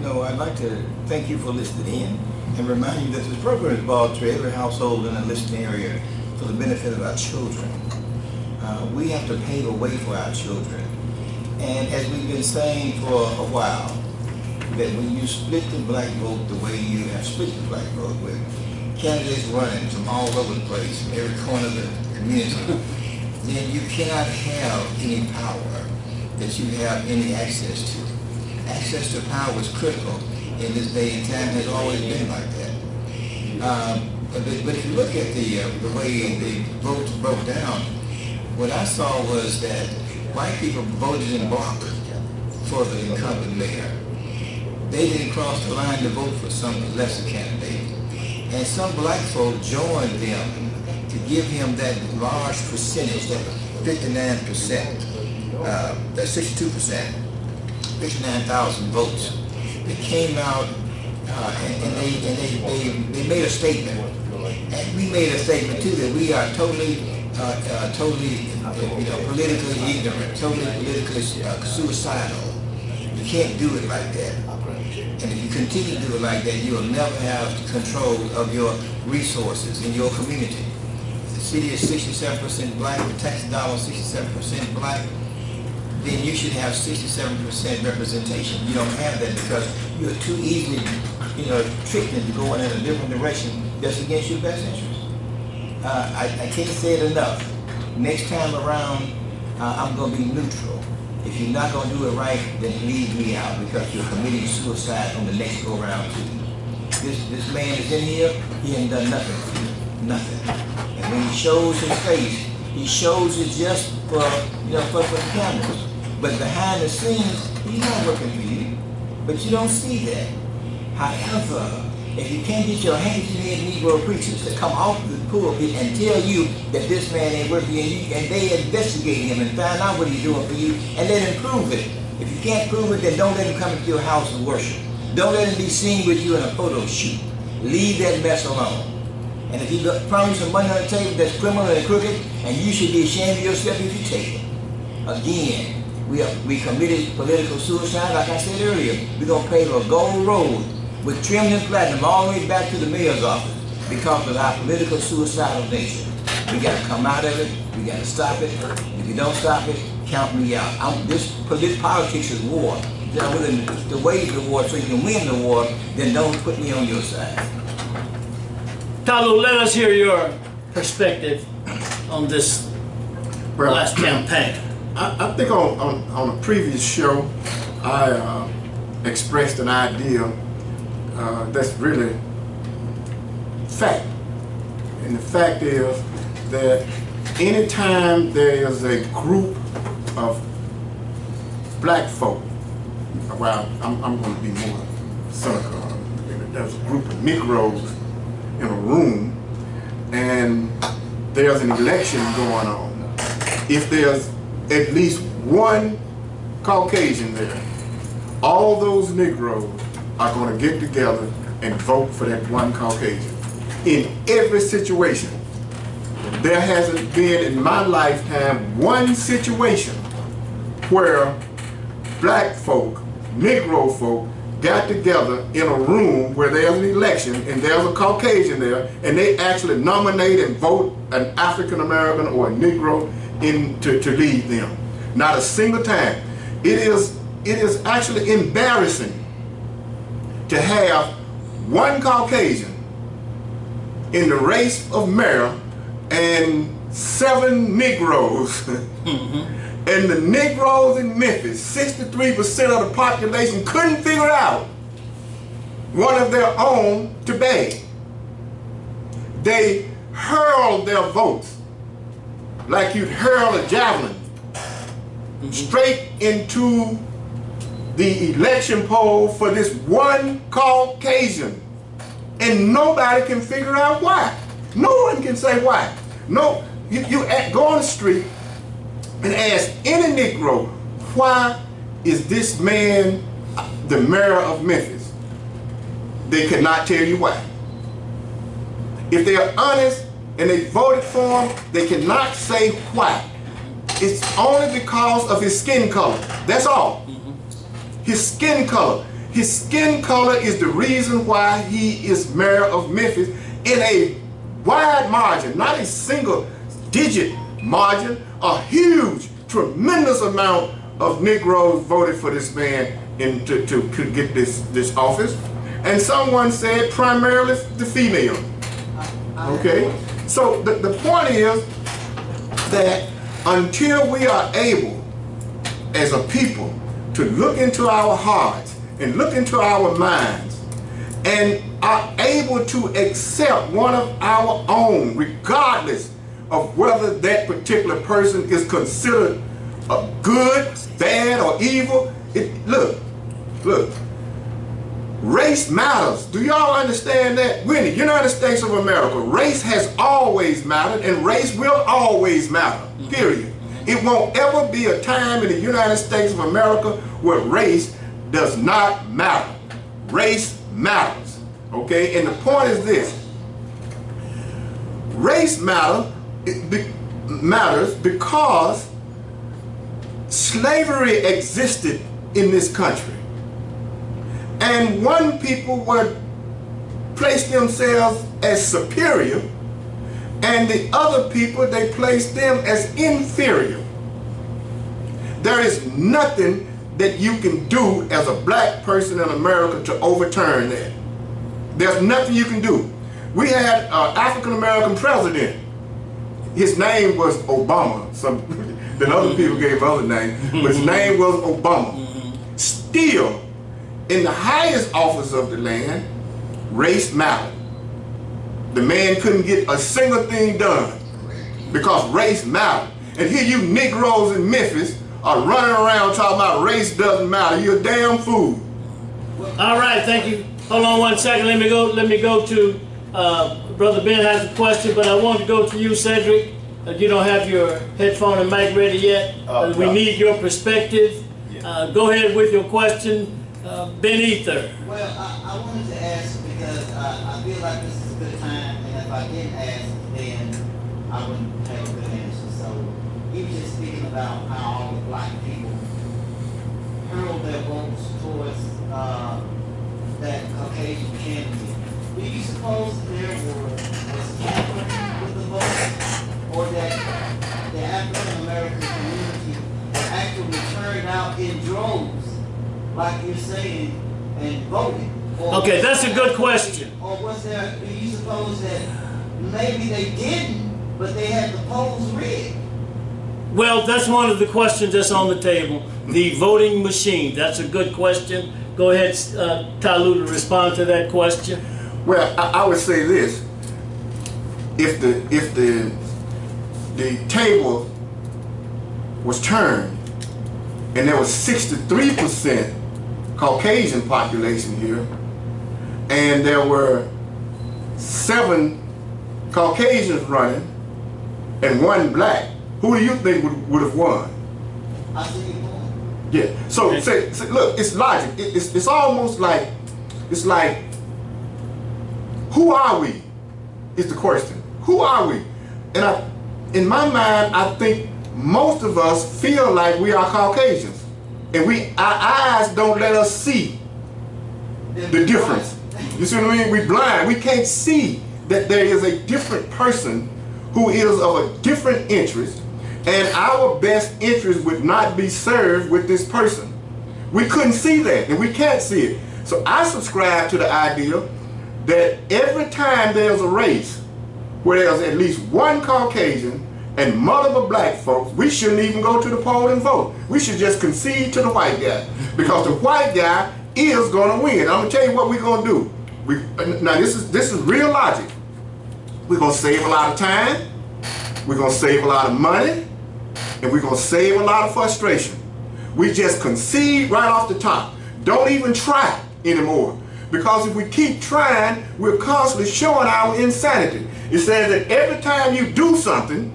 know, I'd like to thank you for listening in and remind you that this program is brought to every household in the listening area for the benefit of our children. We have to pave a way for our children. And as we've been saying for a while, that when you split the black vote the way you have split the black vote with candidates running from all over the place, from every corner of the community, then you cannot have any power that you have any access to. Access to power is critical in this day and time, has always been like that. But if you look at the way the votes broke down, what I saw was that white people voted in bloc for the incumbent mayor. They didn't cross the line to vote for some lesser candidate. And some black folk joined them to give him that large percentage, that 59%, that's 62%, 59,000 votes. They came out and they made a statement. And we made a statement too that we are totally politically ignorant, totally politically suicidal. You can't do it like that. And if you continue to do it like that, you will never have control of your resources in your community. The city is 67% black, the tax dollar 67% black, then you should have 67% representation. You don't have that because you're too easily, tricked into going in a different direction that's against your best interest. I can't say it enough. Next time around, I'm going to be neutral. If you're not going to do it right, then leave me out because you're committing suicide on the next go round too. This man is in here, he ain't done nothing for you, nothing. And when he shows his face, he shows it just for the cameras. But behind the scenes, he's not working for you. But you don't see that. However, if you can't get your hands in head Negro preachers to come off the pulpit and tell you that this man ain't working and they investigate him and find out what he's doing for you and let him prove it. If you can't prove it, then don't let him come into your house and worship. Don't let him be seen with you in a photo shoot. Leave that mess alone. And if he promises some money on the table that's criminal and crooked, and you should be ashamed of yourself if you take it. Again, we committed political suicide, like I said earlier. We're going to pave a gold road with trimmed and platinum all the way back to the mayor's office because of our political suicidal nature. We got to come out of it. We got to stop it. If you don't stop it, count me out. This politics is war. If you're willing to wage the war so you can win the war, then don't put me on your side. Talu, let us hear your perspective on this last campaign. I think on a previous show, I expressed an idea that's really fact. And the fact is that anytime there is a group of black folk, well, I'm going to be more cynical. There's a group of Negroes in a room and there's an election going on. If there's at least one Caucasian there, all those Negroes are going to get together and vote for that one Caucasian. In every situation, there hasn't been in my lifetime one situation where black folk, Negro folk, got together in a room where there's an election and there's a Caucasian there and they actually nominate and vote an African American or a Negro in to lead them. Not a single time. It is actually embarrassing to have one Caucasian in the race of mayor and 7 Negroes. And the Negroes in Memphis, 63% of the population couldn't figure out one of their own to beg. They hurled their votes like you'd hurl a javelin straight into the election poll for this one Caucasian. And nobody can figure out why. No one can say why. No, you go on the street and ask any Negro, why is this man the mayor of Memphis? They cannot tell you why. If they are honest and they voted for him, they cannot say why. It's only because of his skin color. That's all. His skin color. His skin color is the reason why he is mayor of Memphis in a wide margin, not a single digit margin, a huge, tremendous amount of Negroes voted for this man to get this office. And someone said primarily the female. Okay? So the point is that until we are able as a people to look into our hearts and look into our minds and are able to accept one of our own, regardless of whether that particular person is considered good, bad, or evil. Look, race matters. Do y'all understand that? We're in the United States of America. Race has always mattered, and race will always matter, period. It won't ever be a time in the United States of America where race does not matter. Race matters, okay? And the point is this. Race matters because slavery existed in this country. And one people were placed themselves as superior, and the other people, they placed them as inferior. There is nothing that you can do as a black person in America to overturn that. There's nothing you can do. We had an African-American president. His name was Obama. Then other people gave other names, but his name was Obama. Still, in the highest office of the land, race mattered. The man couldn't get a single thing done because race mattered. And here you Negroes in Memphis are running around talking about race doesn't matter. You're a damn fool. All right, thank you. Hold on one second. Let me go to Brother Ben has a question, but I want to go to you, Cedric. You don't have your headphone and mic ready yet. We need your perspective. Go ahead with your question, Ben Ether. Well, I wanted to ask because I feel like this is a good time, and if I didn't ask, then I wouldn't have a good answer. So he was just speaking about how all the black people hurled their votes towards that Caucasian candidate. Do you suppose there was tampering with the vote, or that the African American community actually turned out in droves, like you're saying, and voted? Okay, that's a good question. Or was there, do you suppose that maybe they didn't, but they had the polls rigged? Well, that's one of the questions that's on the table. The voting machine. That's a good question. Go ahead, Talu, to respond to that question. Well, I would say this: if the table was turned and there was 63% Caucasian population here, and there were 7 Caucasians running and 1 black, who do you think would have won? I see your point. Yeah. So say, look, it's logic. It's almost like, it's like, who are we? Is the question. Who are we? And in my mind, I think most of us feel like we are Caucasians, and our eyes don't let us see the difference. You see what I mean? We're blind. We can't see that there is a different person who is of a different interest, and our best interest would not be served with this person. We couldn't see that, and we can't see it. So I subscribe to the idea that every time there's a race where there's at least 1 Caucasian and multiple black folks, we shouldn't even go to the poll and vote. We should just concede to the white guy, because the white guy is going to win. I'm going to tell you what we're going to do. Now this is real logic. We're going to save a lot of time, we're going to save a lot of money, and we're going to save a lot of frustration. We just concede right off the top. Don't even try anymore. Because if we keep trying, we're constantly showing our insanity. It says that every time you do something,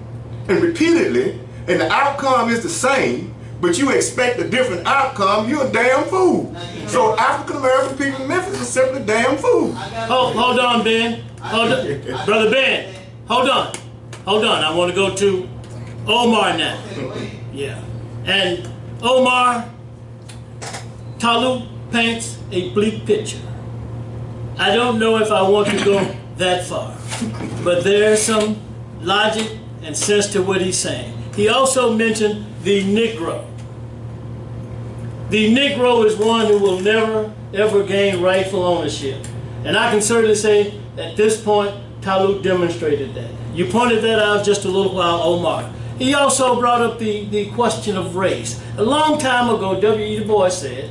and repeatedly, and the outcome is the same, but you expect a different outcome, you're a damn fool. So African American people in Memphis are simply damn fools. Hold on, Ben. Hold on. Brother Ben, hold on. Hold on. I want to go to Omar now. Yeah. And Omar, Talu paints a bleak picture. I don't know if I want to go that far, but there's some logic and sense to what he's saying. He also mentioned the Negro. The Negro is one who will never, ever gain rightful ownership. And I can certainly say at this point, Taluk demonstrated that. You pointed that out just a little while, Omar. He also brought up the question of race. A long time ago, W.E. Du Bois said,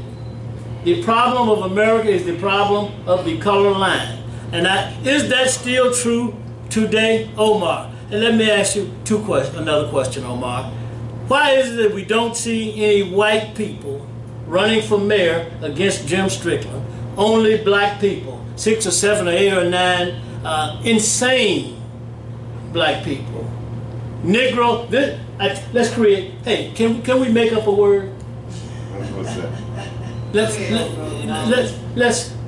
the problem of America is the problem of the color line. And is that still true today, Omar? And let me ask you another question, Omar. Why is it that we don't see any white people running for mayor against Jim Strickland? Only black people, 6 or 7 or 8 or 9 insane black people. Negro, let's create, hey, can we make up a word? What's that?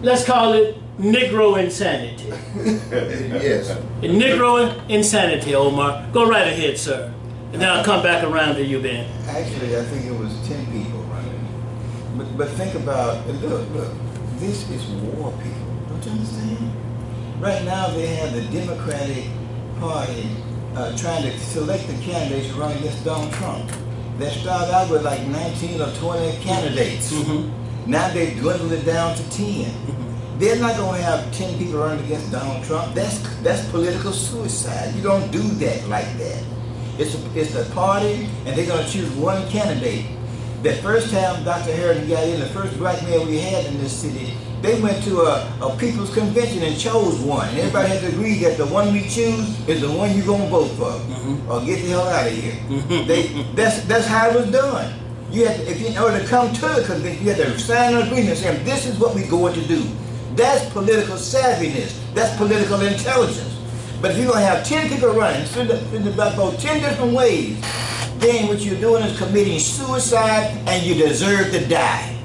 Let's call it Negro insanity. Yes. Negro insanity, Omar. Go right ahead, sir. And then I'll come back around to you, Ben. Actually, I think it was 10 people running. But think about, look, this is war, people. Don't you understand? Right now they have the Democratic Party trying to select the candidates to run against Donald Trump. They started out with like 19 or 20 candidates. Now they dwindled it down to 10. They're not going to have 10 people running against Donald Trump. That's political suicide. You don't do that like that. It's a party, and they're going to choose one candidate. The first time Dr. Harrington got in, the first black man we had in this city, they went to a people's convention and chose one. And everybody had to agree that the one we choose is the one you're going to vote for, or get the hell out of here. That's how it was done. You had to, in order to come to the convention, you had to sign an agreement saying this is what we're going to do. That's political savviness. That's political intelligence. But if you're going to have 10 people running, send the black vote 10 different ways, then what you're doing is committing suicide, and you deserve to die.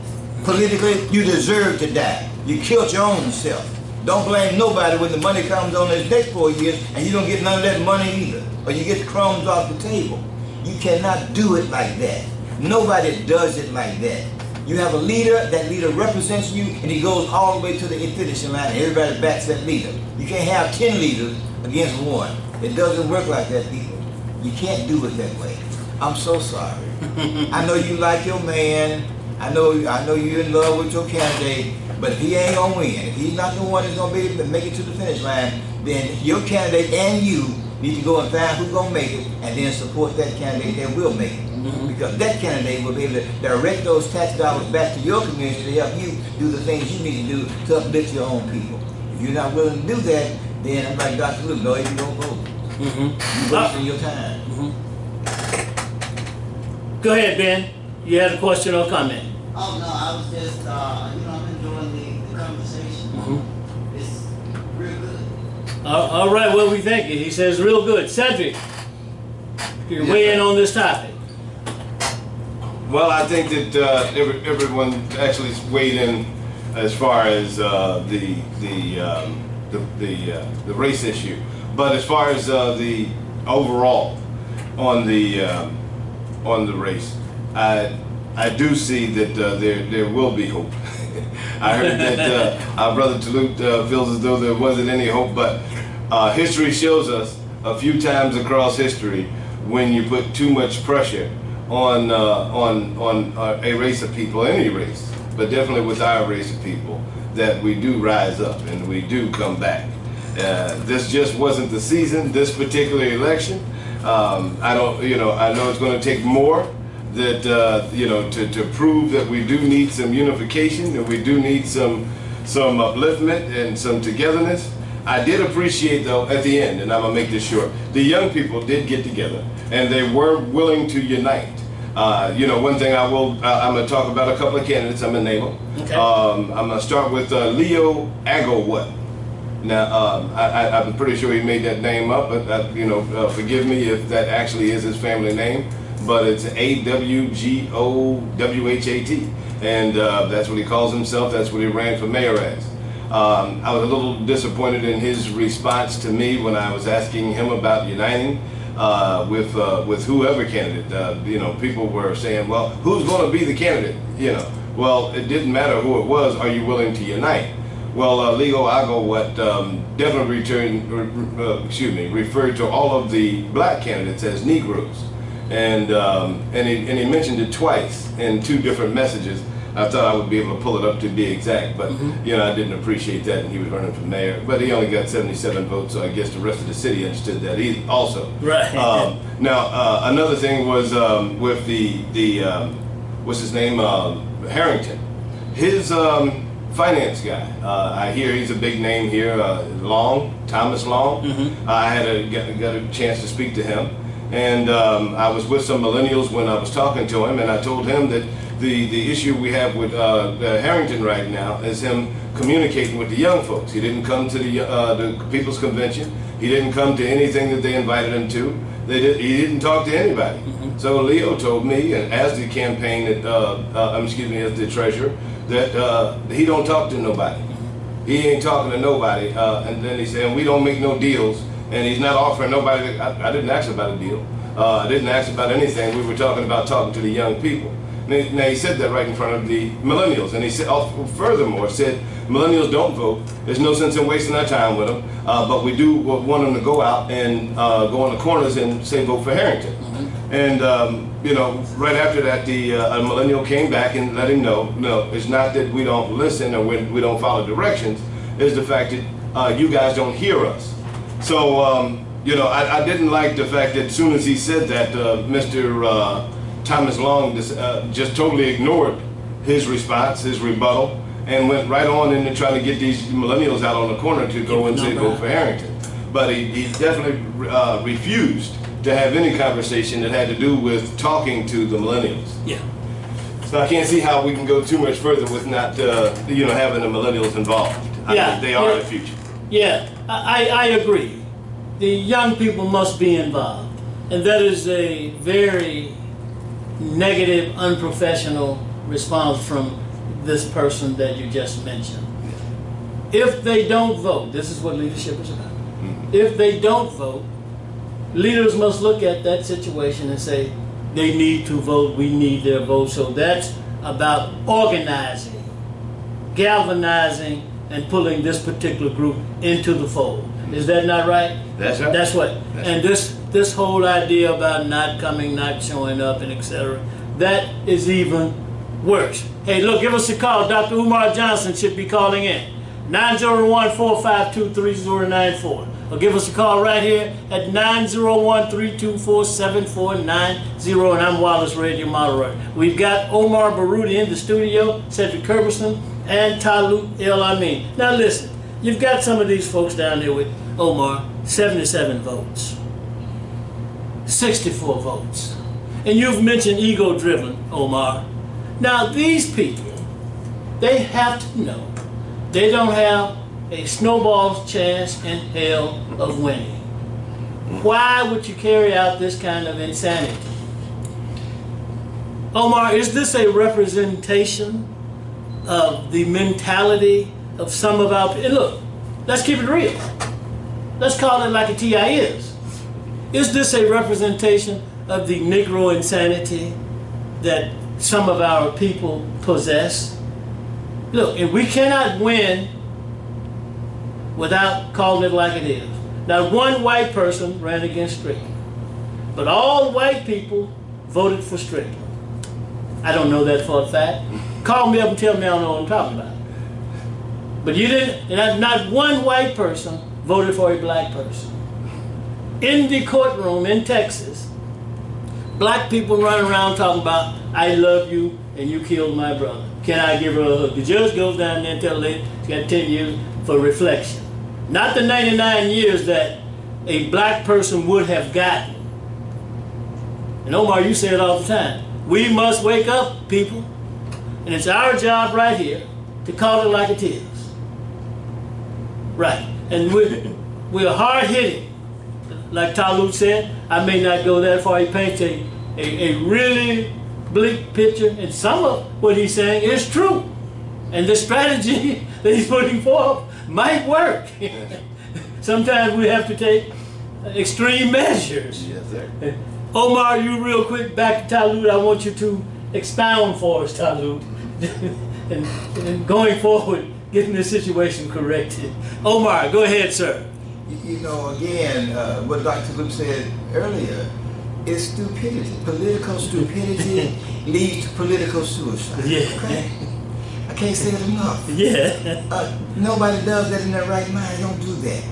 Politically, you deserve to die. You killed your own self. Don't blame nobody when the money comes on this next 4 years and you don't get none of that money either, or you get crumbs off the table. You cannot do it like that. Nobody does it like that. You have a leader, that leader represents you, and he goes all the way to the finishing line, and everybody backs that leader. You can't have 10 leaders against one. It doesn't work like that, people. You can't do it that way. I'm so sorry. I know you like your man. I know you're in love with your candidate, but if he ain't gonna win, if he's not the one that's gonna be able to make it to the finish line, then your candidate and you need to go and find who's gonna make it, and then support that candidate that will make it. Because that candidate will be able to direct those tax dollars back to your community to help you do the things you need to do to uplift your own people. If you're not willing to do that, then I'm like Dr. Luke, no, you don't vote. You're wasting your time. Go ahead, Ben. You had a question or comment? Oh, no, I was just, I'm enjoying the conversation. It's real good. All right, what we think? He says real good. Cedric, you weigh in on this topic. Well, I think that everyone actually weighed in as far as the race issue, but as far as the overall on the race, I do see that there will be hope. I heard that our brother Taluk feels as though there wasn't any hope, but history shows us a few times across history when you put too much pressure on a race of people, any race, but definitely with our race of people, that we do rise up and we do come back. This just wasn't the season, this particular election. I know it's going to take more that to prove that we do need some unification, and we do need some upliftment and some togetherness. I did appreciate, though, at the end, and I'm gonna make this short, the young people did get together and they were willing to unite. One thing I'm gonna talk about a couple of candidates. I'm gonna name them. Okay. I'm gonna start with Leo Agowut. Now, I'm pretty sure he made that name up, but forgive me if that actually is his family name. But it's Agowhat, and that's what he calls himself. That's what he ran for mayor as. I was a little disappointed in his response to me when I was asking him about uniting with whoever candidate. People were saying, "Well, who's going to be the candidate?" Well, it didn't matter who it was. Are you willing to unite? Well, Leo Agbo definitely referred to all of the black candidates as Negroes, and he mentioned it twice in two different messages. I thought I would be able to pull it up to be exact, but I didn't appreciate that, and he was running for mayor. But he only got 77 votes, so I guess the rest of the city understood that also. Right. Now, another thing was with the what's his name, Harrington, his finance guy. I hear he's a big name here, Thomas Long. I had got a chance to speak to him, and I was with some millennials when I was talking to him, and I told him that the issue we have with Harrington right now is him communicating with the young folks. He didn't come to the People's Convention. He didn't come to anything that they invited him to. He didn't talk to anybody. So Leo told me, and as the campaign, as the treasurer, that he don't talk to nobody. He ain't talking to nobody. And then he said, we don't make no deals, and he's not offering nobody. I didn't ask about a deal. I didn't ask about anything. We were talking to the young people. Now he said that right in front of the millennials, and he said, furthermore, said millennials don't vote. There's no sense in wasting our time with them, but we do want them to go out and go on the corners and say vote for Harrington. And right after that, a millennial came back and let him know, no, it's not that we don't listen or we don't follow directions. It's the fact that you guys don't hear us. So I didn't like the fact that as soon as he said that, Mr. Thomas Long just totally ignored his response, his rebuttal, and went right on into trying to get these millennials out on the corner to go and say vote for Harrington. But he definitely refused to have any conversation that had to do with talking to the millennials. Yeah. So I can't see how we can go too much further with not having the millennials involved. I mean, they are the future. Yeah, I agree. The young people must be involved, and that is a very negative, unprofessional response from this person that you just mentioned. If they don't vote, this is what leadership is about. If they don't vote, leaders must look at that situation and say, they need to vote, we need their vote. So that's about organizing, galvanizing, and pulling this particular group into the fold. Is that not right? That's right. That's what. And this whole idea about not coming, not showing up, and etc., that is even worse. Hey, look, give us a call. Dr. Umar Johnson should be calling in. 901-452-3094. Or give us a call right here at 901-324-7490. And I'm Wallace Radio Moderator. We've got Omar Baruti in the studio, Cedric Curberson, and Talut El Amin. Now listen, you've got some of these folks down there with Omar, 77 votes, 64 votes. And you've mentioned ego-driven, Omar. Now these people, they have to know they don't have a snowball's chance in hell of winning. Why would you carry out this kind of insanity? Omar, is this a representation of the mentality of some of our people? Look, let's keep it real. Let's call it like a TI is. Is this a representation of the Negro insanity that some of our people possess? Look, if we cannot win without calling it like it is. Now, one white person ran against Strickland, but all white people voted for Strickland. I don't know that for a fact. Call me up and tell me I don't know what I'm talking about. But you didn't, and not one white person voted for a black person. In the courtroom in Texas, black people running around talking about, I love you and you killed my brother. Can I give her a hug? The judge goes down there and tells her she's got 10 years for reflection. Not the 99 years that a black person would have gotten. And Omar, you say it all the time. We must wake up, people. And it's our job right here to call it like it is. Right. And we're hard-hitting. Like Talut said, I may not go that far. He paints a really bleak picture, and some of what he's saying is true. And the strategy that he's putting forth might work. Sometimes we have to take extreme measures. Yes, sir. Omar, you real quick, back to Talut. I want you to expound for us, Talut. and going forward, getting the situation corrected. Omar, go ahead, sir. You know, again, what Dr. Luke said earlier is stupidity. Political stupidity leads to political suicide. Yeah. Okay? I can't say it enough. Yeah. Nobody does that in their right mind. Don't do that.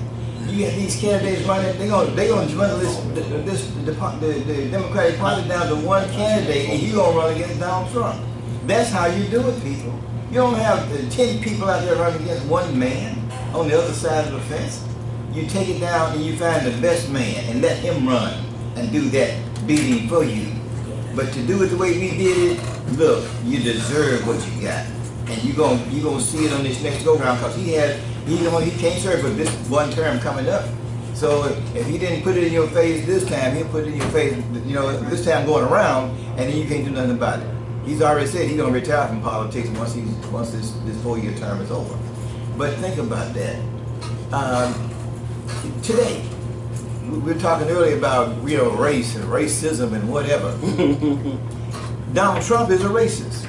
You get these candidates running. They gonna dwindle the Democratic Party down to one candidate, and you gonna run against Donald Trump. That's how you do it, people. You don't have 10 people out there running against one man on the other side of the fence. You take it down and you find the best man and let him run and do that beating for you. But to do it the way we did it, look, you deserve what you got. And you gonna see it on this next go round, because he can't serve for this one term coming up. So if he didn't put it in your face this time, he'll put it in your face, you know, this time going around, and then you can't do nothing about it. He's already said he's gonna retire from politics once this 4-year term is over. But think about that. Today, we were talking earlier about race and racism and whatever. Donald Trump is a racist.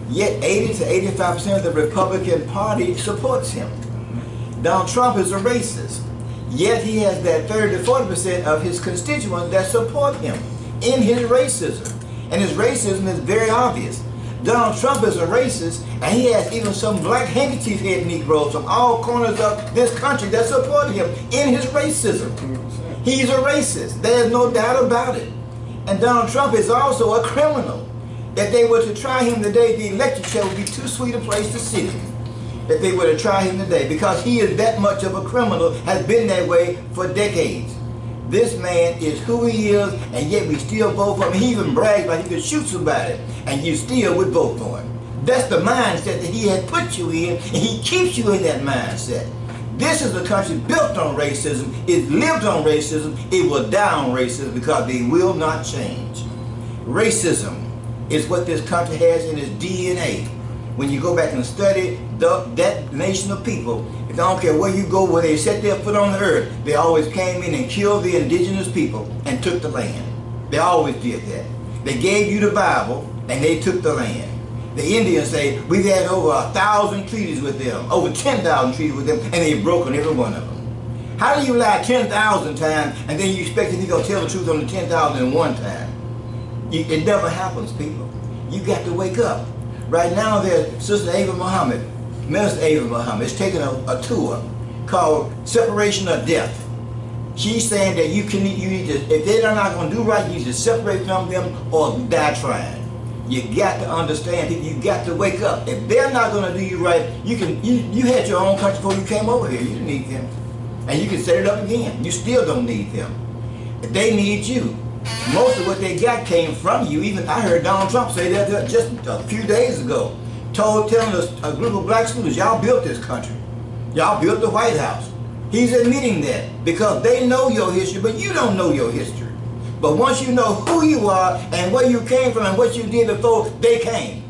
Yet 80 to 85% of the Republican Party supports him. Donald Trump is a racist. Yet he has that 30 to 40% of his constituents that support him in his racism. And his racism is very obvious. Donald Trump is a racist, and he has even some black handkerchief head Negroes from all corners of this country that support him in his racism. He's a racist. There's no doubt about it. And Donald Trump is also a criminal. If they were to try him today, the electric chair would be too sweet a place to sit in. If they were to try him today, because he is that much of a criminal, has been that way for decades. This man is who he is, and yet we still vote for him. He even brags like he could shoot somebody, and you still would vote for him. That's the mindset that he had put you in, and he keeps you in that mindset. This is a country built on racism. It lived on racism. It will die on racism, because they will not change. Racism is what this country has in its DNA. When you go back and study that nation of people, I don't care where you go, where they set their foot on the earth, they always came in and killed the indigenous people and took the land. They always did that. They gave you the Bible and they took the land. The Indians say, we've had over 1,000 treaties with them, over 10,000 treaties with them, and they've broken every one of them. How do you lie 10,000 times and then you expect that you're going to tell the truth on the 10,001 time? It never happens, people. You got to wake up. Right now, there's Sister Ava Muhammad, Minister Ava Muhammad, is taking a tour called Separation or Death. She's saying that you need to, if they're not going to do right, you need to separate from them or die trying. You got to understand, people, you got to wake up. If they're not going to do you right, you had your own country before you came over here. You didn't need them. And you can set it up again. You still don't need them. If they need you. Most of what they got came from you. Even I heard Donald Trump say that just a few days ago, telling us, a group of black students, y'all built this country. Y'all built the White House. He's admitting that because they know your history, but you don't know your history. But once you know who you are and where you came from and what you did before they came,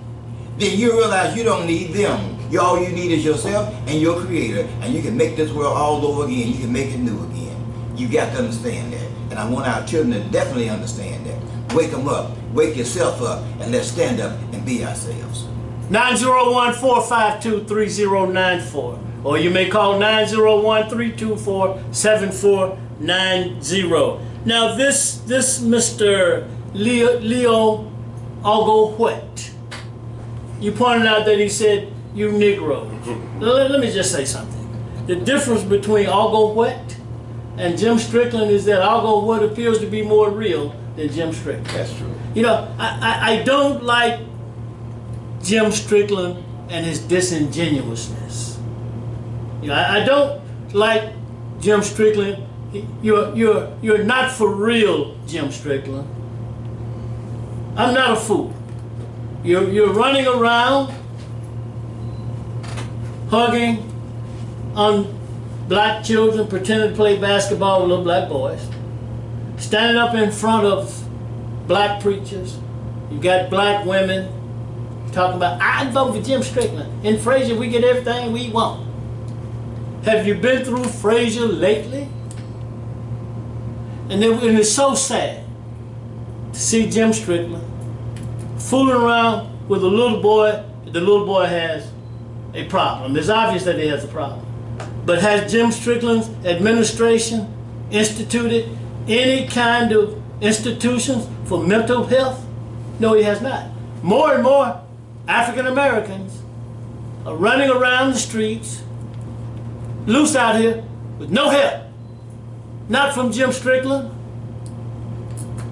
then you realize you don't need them. All you need is yourself and your Creator, and you can make this world all over again. You can make it new again. You got to understand that. And I want our children to definitely understand that. Wake them up. Wake yourself up. And let's stand up and be ourselves. 901-452-3094. Or you may call 901-324-7490. Now this Mr. Leo Ogowet, you pointed out that he said, you Negroes. Let me just say something. The difference between Ogowet and Jim Strickland is that Ogowet appears to be more real than Jim Strickland. That's true. You know, I don't like Jim Strickland and his disingenuousness. You know, I don't like Jim Strickland. You're not for real, Jim Strickland. I'm not a fool. You're running around hugging on black children, pretending to play basketball with little black boys, standing up in front of black preachers. You got black women talking about, I'd vote for Jim Strickland. In Frazier, we get everything we want. Have you been through Frazier lately? And it's so sad to see Jim Strickland fooling around with a little boy the little boy has a problem. It's obvious that he has a problem. But has Jim Strickland's administration instituted any kind of institutions for mental health? No, he has not. More and more African Americans are running around the streets, loose out here, with no help. Not from Jim Strickland.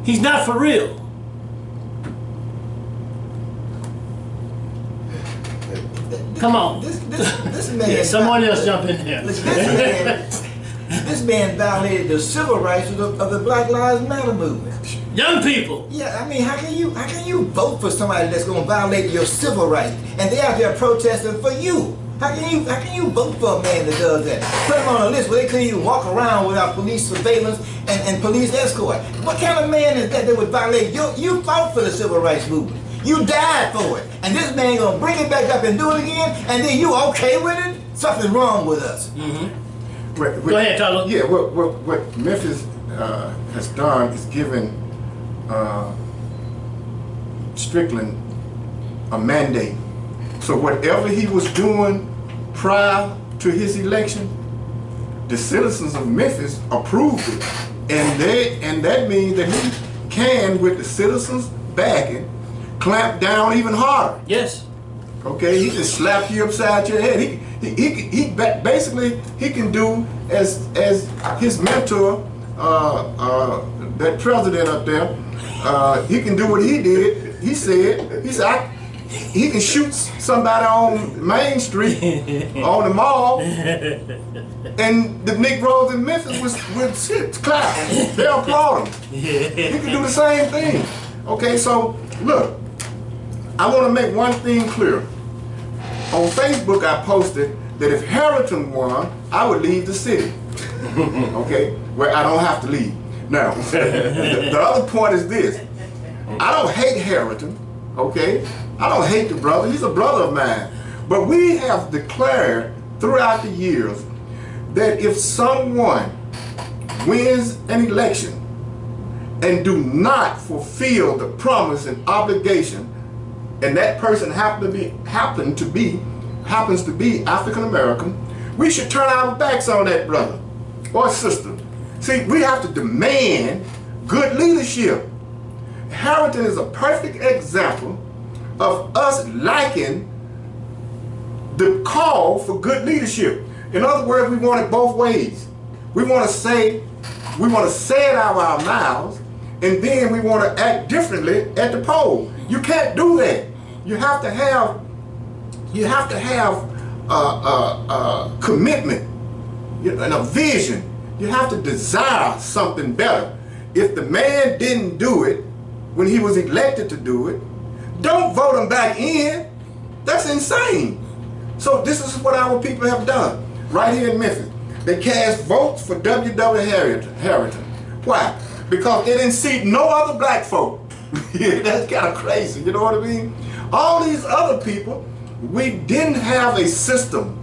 He's not for real. Come on. This man. Yeah, someone else jump in there. This man violated the civil rights of the Black Lives Matter movement. Young people. Yeah, I mean, how can you vote for somebody that's going to violate your civil rights and they out there protesting for you? How can you vote for a man that does that? Put him on a list where they couldn't even walk around without police surveillance and police escort. What kind of man is that would violate you fought for the civil rights movement? You died for it, and this man gonna bring it back up and do it again, and then you okay with it? Something wrong with us. Mm-hmm. Go ahead, Tyler. Yeah, what Memphis has done is given Strickland a mandate. So whatever he was doing prior to his election, the citizens of Memphis approved it, and that means that he can, with the citizens backing, clamp down even harder. Yes. Okay, he can slap you upside your head. He basically he can do as his mentor, that president up there. He can do what he did. He said he can shoot somebody on Main Street, on the mall, and the Negroes in Memphis would clap. They applaud him. He can do the same thing. Okay, so look, I want to make one thing clear. On Facebook, I posted that if Harrington won, I would leave the city. Okay, where I don't have to leave. Now, the other point is this. I don't hate Harrington, okay? I don't hate the brother. He's a brother of mine. But we have declared throughout the years that if someone wins an election and do not fulfill the promise and obligation, and that person happens to be African American, we should turn our backs on that brother or sister. See, we have to demand good leadership. Harrington is a perfect example of us liking the call for good leadership. In other words, we want it both ways. We want to say it out of our mouths, and then we want to act differently at the poll. You can't do that. You have to have a commitment and a vision. You have to desire something better. If the man didn't do it when he was elected to do it, don't vote him back in. That's insane. So this is what our people have done right here in Memphis. They cast votes for W.W. Harrington. Why? Because it didn't seat no other black folk. Yeah, that's kind of crazy, you know what I mean? All these other people, we didn't have a system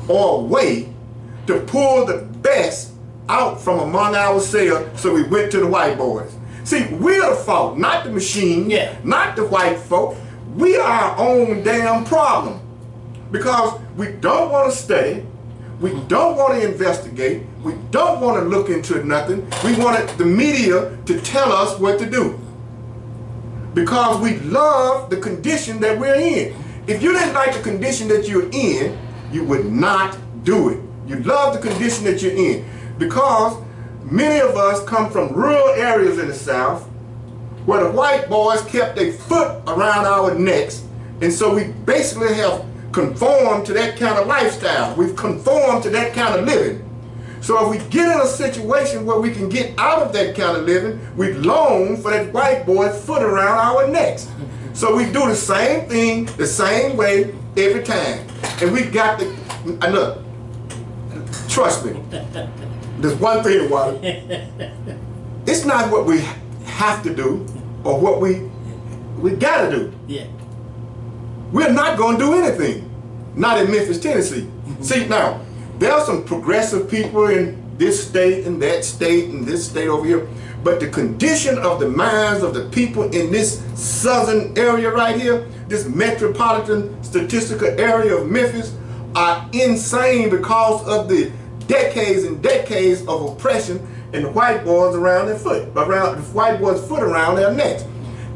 or a way to pull the best out from among ourselves, so we went to the white boys. See, we're the fault, not the machine, not the white folk. We are our own damn problem. Because we don't want to study, we don't want to investigate, we don't want to look into nothing. We wanted the media to tell us what to do. Because we love the condition that we're in. If you didn't like the condition that you're in, you would not do it. You love the condition that you're in. Because many of us come from rural areas in the South where the white boys kept their foot around our necks, and so we basically have conformed to that kind of lifestyle. We've conformed to that kind of living. So if we get in a situation where we can get out of that kind of living, we long for that white boy's foot around our necks. So we do the same thing, the same way, every time. And we got to, look, trust me, there's one thing about it. It's not what we have to do or what we got to do. Yeah. We're not going to do anything. Not in Memphis, Tennessee. See, now, there are some progressive people in this state and that state and this state over here, but the condition of the minds of the people in this southern area right here, this metropolitan statistical area of Memphis are insane because of the decades and decades of oppression and the white boys around their around their necks.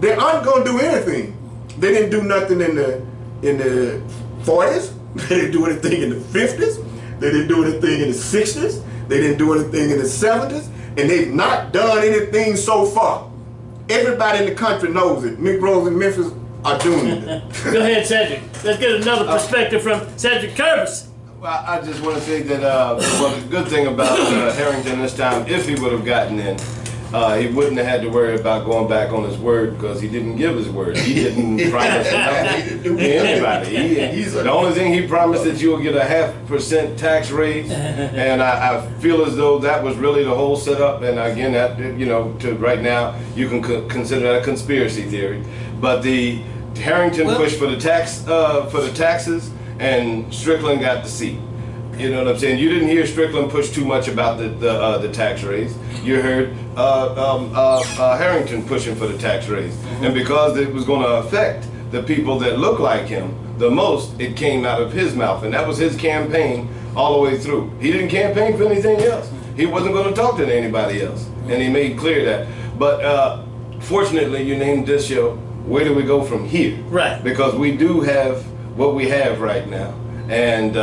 They aren't going to do anything. They didn't do nothing in the 40s. They didn't do anything in the 50s. They didn't do anything in the 60s. They didn't do anything in the 70s. And they've not done anything so far. Everybody in the country knows it. Negroes in Memphis are doing it. Go ahead, Cedric. Let's get another perspective from Cedric Curtis. Well, I just want to say that, well, the good thing about Harrington this time, if he would have gotten in, he wouldn't have had to worry about going back on his word because he didn't give his word. He didn't promise nothing to anybody. The only thing he promised that you'll get a 0.5% tax raise, and I feel as though that was really the whole setup. And again, that, you know, to right now, you can consider that a conspiracy theory. But the Harrington pushed for the taxes, and Strickland got the seat. You know what I'm saying? You didn't hear Strickland push too much about the tax raise. You heard Harrington pushing for the tax raise. And because it was going to affect the people that look like him the most, it came out of his mouth. And that was his campaign all the way through. He didn't campaign for anything else. He wasn't going to talk to anybody else. And he made clear that. But fortunately, you named this show, Where Do We Go From Here? Right. Because we do have what we have right now. And,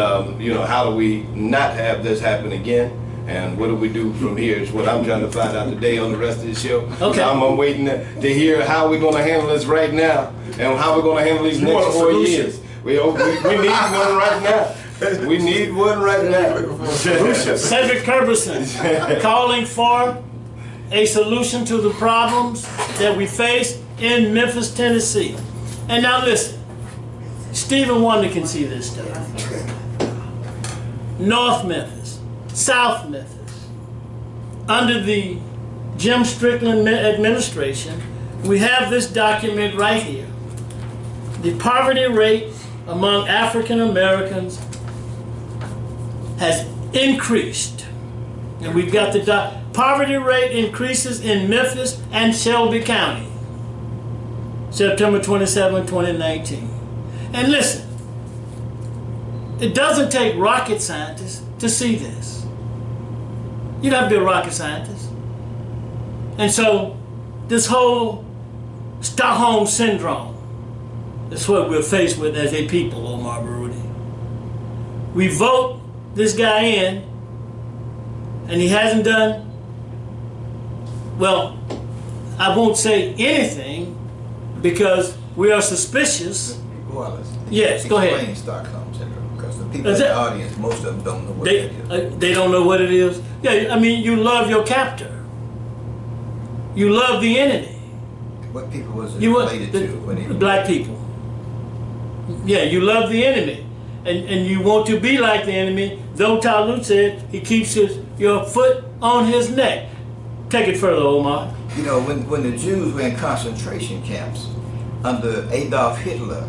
you know, how do we not have this happen again? And what do we do from here is what I'm trying to find out today on the rest of the show. Okay. I'm waiting to hear how we're going to handle this right now and how we're going to handle these next 4 years. We need one right now. We need one right now. Cedric Curberson calling for a solution to the problems that we face in Memphis, Tennessee. And now listen. Stephen Wonder can see this stuff. North Memphis, South Memphis, under the Jim Strickland administration, we have this document right here. The poverty rate among African Americans has increased. And we've got the poverty rate increases in Memphis and Shelby County, September 27, 2019. And listen, it doesn't take rocket scientists to see this. You don't have to be a rocket scientist. And so this whole Stockholm syndrome is what we're faced with as a people, Omar Baruti. We vote this guy in, and he hasn't done, well, I won't say anything because we are suspicious. Wallace, Yes, go ahead. Explain Stockholm syndrome, because the people in the audience, most of them don't know what that is. They don't know what it is. Yeah, I mean, you love your captor. You love the enemy. What people was it You related to when he black people. Yeah, you love the enemy, and you want to be like the enemy. Though Talut said he keeps your foot on his neck. Take it further, Omar. You know, when the Jews were in concentration camps under Adolf Hitler,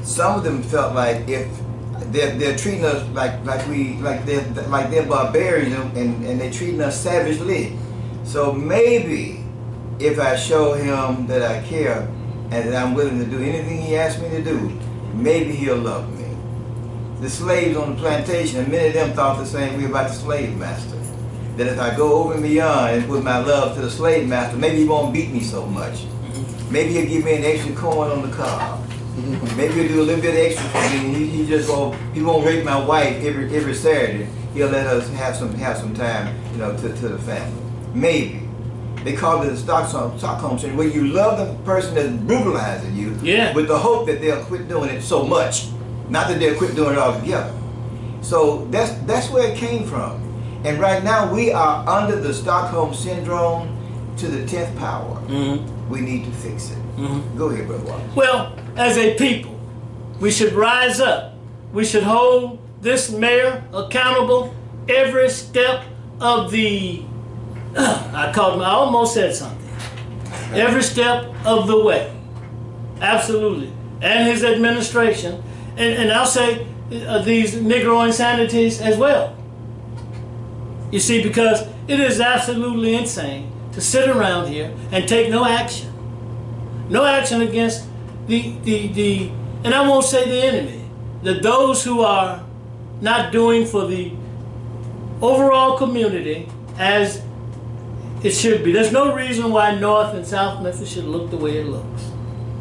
some of them felt like if they're treating us like they're barbarians and they're treating us savagely. So maybe if I show him that I care and that I'm willing to do anything he asks me to do, maybe he'll love me. The slaves on the plantation, and many of them thought the same way about the slave master. That if I go over and beyond and put my love to the slave master, maybe he won't beat me so much. Maybe he'll give me an extra coin on the cob. Maybe he'll do a little bit extra for me. He won't rape my wife every Saturday. He'll let us have some time, you know, to the family. Maybe. They call it the Stockholm syndrome, where you love the person that's brutalizing you, with the hope that they'll quit doing it so much, not that they'll quit doing it altogether. So that's where it came from. And right now we are under the Stockholm syndrome to the 10th power. We need to fix it. Go ahead, Brother Wallace. Well, as a people, we should rise up. We should hold this mayor accountable every step of the, I almost said something. Every step of the way. Absolutely. And his administration. And I'll say these Negro insanities as well. You see, because it is absolutely insane to sit around here and take no action. No action against and I won't say the enemy, that those who are not doing for the overall community as it should be. There's no reason why North and South Memphis should look the way it looks.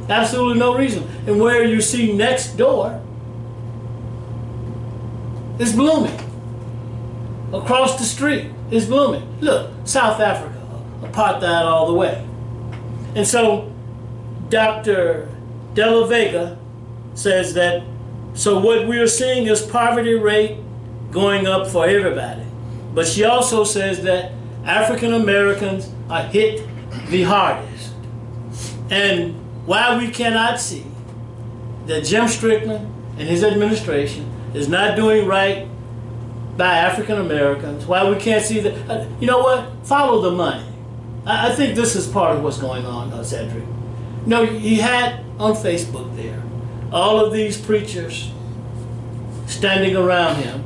Absolutely no reason. And where you see next door is blooming. Across the street is blooming. Look, South Africa, apartheid all the way. And so Dr. De La Vega says that, so what we are seeing is poverty rate going up for everybody. But she also says that African Americans are hit the hardest. And why we cannot see that Jim Strickland and his administration is not doing right by African Americans, why we can't see that, you know what, follow the money. I think this is part of what's going on, Cedric. You know, he had on Facebook there all of these preachers standing around him,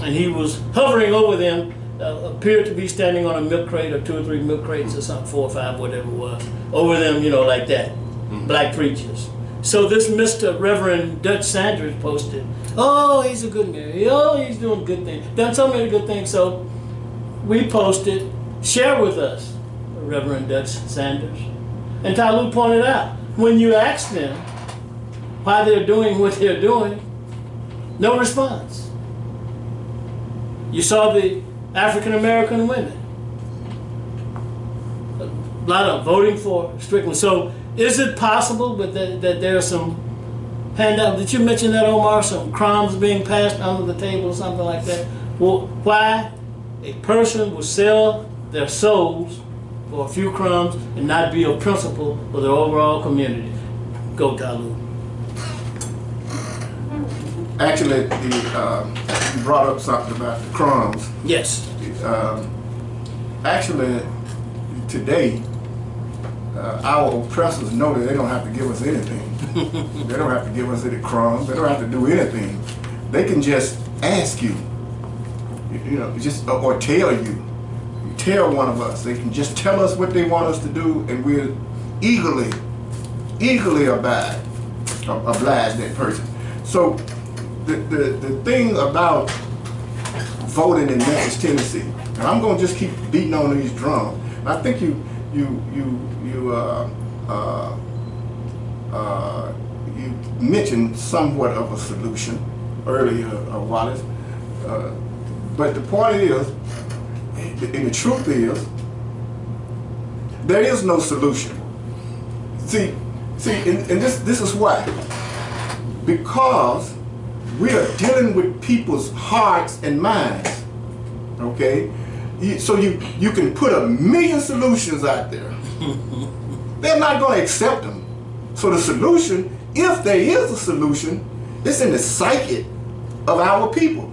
and he was hovering over them, appeared to be standing on a milk crate or 2 or 3 milk crates or something, 4 or 5, whatever it was, over them, you know, like that, black preachers. So this Mr. Reverend Dutch Sanders posted, oh, he's a good man, oh, he's doing good things, done so many good things. So we posted, share with us, Reverend Dutch Sanders. And Talu pointed out, when you ask them why they're doing what they're doing, no response. You saw the African American women, a lot of voting for Strickland. So is it possible that there are some handout? Did you mention that, Omar? Some crumbs being passed under the table or something like that? Well, why a person would sell their souls for a few crumbs and not be a principle for the overall community? Go, Talu. Actually, you brought up something about the crumbs. Yes. Actually, today, our oppressors know that they don't have to give us anything. They don't have to give us any crumbs. They don't have to do anything. They can just ask you, you know, just or tell you. Tell one of us. They can just tell us what they want us to do, and we'll eagerly oblige that person. So the thing about voting in Memphis, Tennessee, and I'm going to just keep beating on these drums. I think you mentioned somewhat of a solution earlier, Wallace. But the point is, and the truth is, there is no solution. See, and this is why. Because we are dealing with people's hearts and minds. Okay? So you can put 1,000,000 solutions out there. They're not going to accept them. So the solution, if there is a solution, it's in the psyche of our people.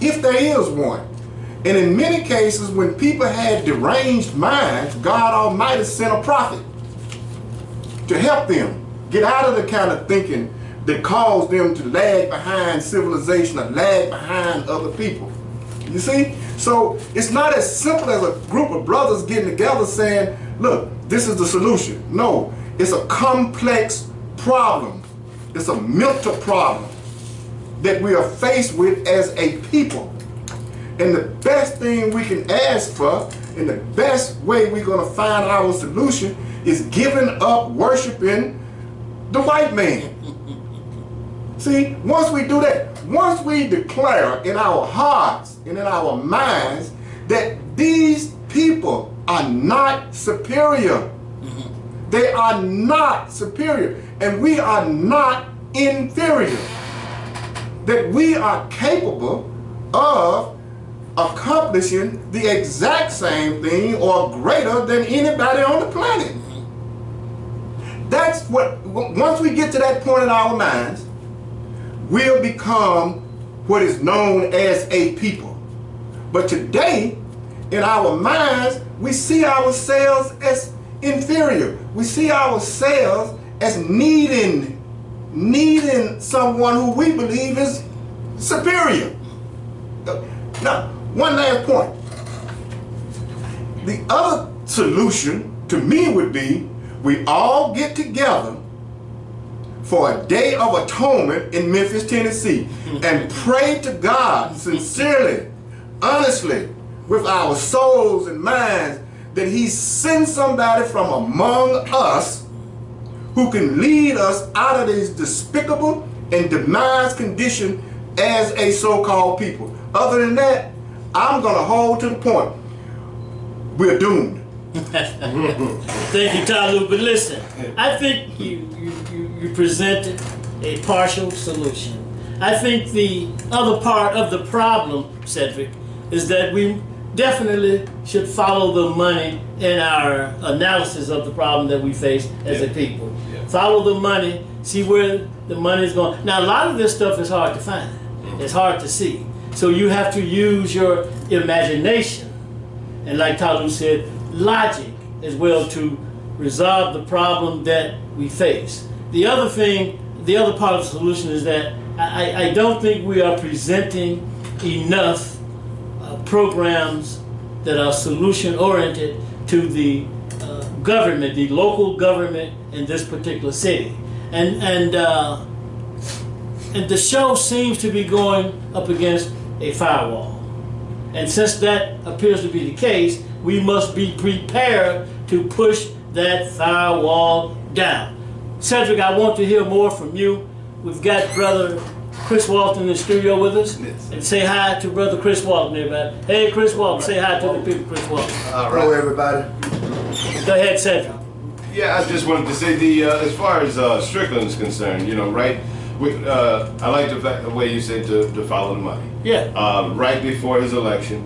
If there is one. And in many cases, when people had deranged minds, God Almighty sent a prophet to help them get out of the kind of thinking that caused them to lag behind civilization or lag behind other people. You see? So it's not as simple as a group of brothers getting together saying, look, this is the solution. No, it's a complex problem. It's a mental problem that we are faced with as a people. And the best thing we can ask for, and the best way we're going to find our solution, is giving up worshiping the white man. See, once we do that, once we declare in our hearts and in our minds that these people are not superior, they are not superior, and we are not inferior, that we are capable of accomplishing the exact same thing or greater than anybody on the planet. That's what, once we get to that point in our minds, we'll become what is known as a people. But today, in our minds, we see ourselves as inferior. We see ourselves as needing someone who we believe is superior. Now, one last point. The other solution to me would be we all get together for a Day of Atonement in Memphis, Tennessee, and pray to God sincerely, honestly, with our souls and minds, that He sends somebody from among us who can lead us out of this despicable and demise condition as a so-called people. Other than that, I'm going to hold to the point. We're doomed. Thank you, Talu. But listen, I think you presented a partial solution. I think the other part of the problem, Cedric, is that we definitely should follow the money in our analysis of the problem that we face as a people. Follow the money, see where the money is going. Now, a lot of this stuff is hard to find. It's hard to see. So you have to use your imagination, and like Talu said, logic as well, to resolve the problem that we face. The other thing, the other part of the solution is that I don't think we are presenting enough programs that are solution-oriented to the government, the local government in this particular city. And the show seems to be going up against a firewall. And since that appears to be the case, we must be prepared to push that firewall down. Cedric, I want to hear more from you. We've got Brother Chris Walton in the studio with us. Yes. And say hi to Brother Chris Walton, everybody. Hey, Chris Walton, say hi to the people, Chris Walton. Hello, everybody. Go ahead, Cedric. Yeah, I just wanted to say as far as Strickland is concerned, you know, right? I like the way you said to follow the money. Yeah. Right before his election,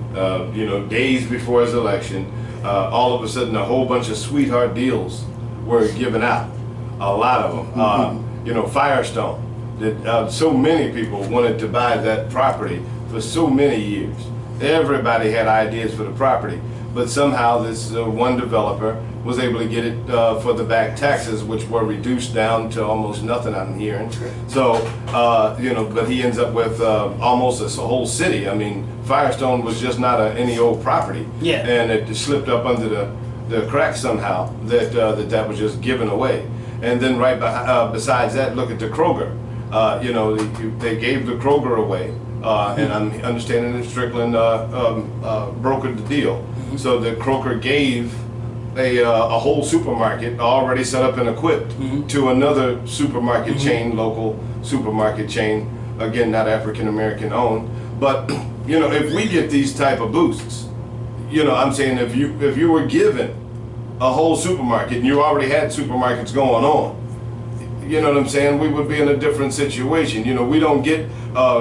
you know, days before his election, all of a sudden a whole bunch of sweetheart deals were given out. A lot of them. You know, Firestone. That so many people wanted to buy that property for so many years. Everybody had ideas for the property, but somehow this one developer was able to get it for the back taxes, which were reduced down to almost nothing, I'm hearing. So, you know, but he ends up with almost a whole city. I mean, Firestone was just not any old property. Yeah. And it slipped up under the cracks somehow that that was just given away. And then right besides that, look at the Kroger. You know, they gave the Kroger away, and I'm understanding that Strickland brokered the deal. So that Kroger gave a whole supermarket already set up and equipped to another supermarket chain, local supermarket chain, again, not African American owned. But, you know, if we get these type of boosts, you know, I'm saying if you were given a whole supermarket and you already had supermarkets going on, you know what I'm saying, we would be in a different situation. You know, we don't get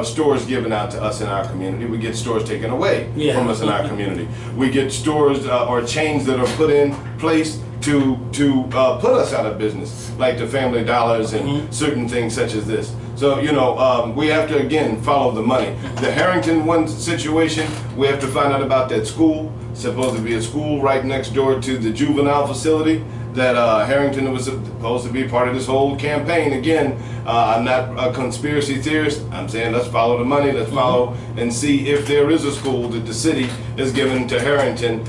stores given out to us in our community. We get stores taken away from us in our community. We get stores or chains that are put in place to put us out of business, like the Family Dollars and certain things such as this. So, you know, we have to, again, follow the money. The Harrington one situation, we have to find out about that school. Supposed to be a school right next door to the juvenile facility that Harrington was supposed to be part of this whole campaign. Again, I'm not a conspiracy theorist. I'm saying let's follow the money, let's follow and see if there is a school that the city is giving to Harrington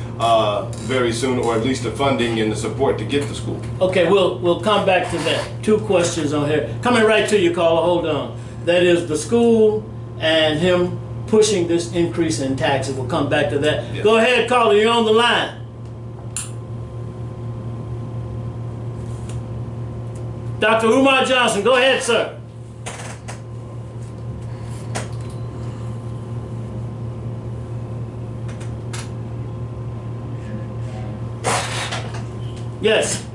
very soon, or at least the funding and the support to get the school. Okay, we'll come back to that. Two questions on here. Coming right to you, caller, hold on. That is the school and him pushing this increase in taxes. We'll come back to that. Yeah. Go ahead, caller, you're on the line. Dr. Umar Johnson, go ahead, sir. Yes.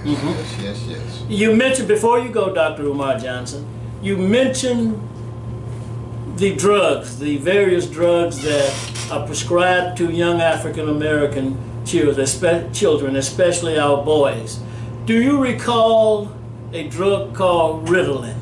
Yes. You mentioned, before you go, Dr. Umar Johnson, you mentioned the drugs, the various drugs that are prescribed to young African American children, especially our boys. Do you recall a drug called Ritalin?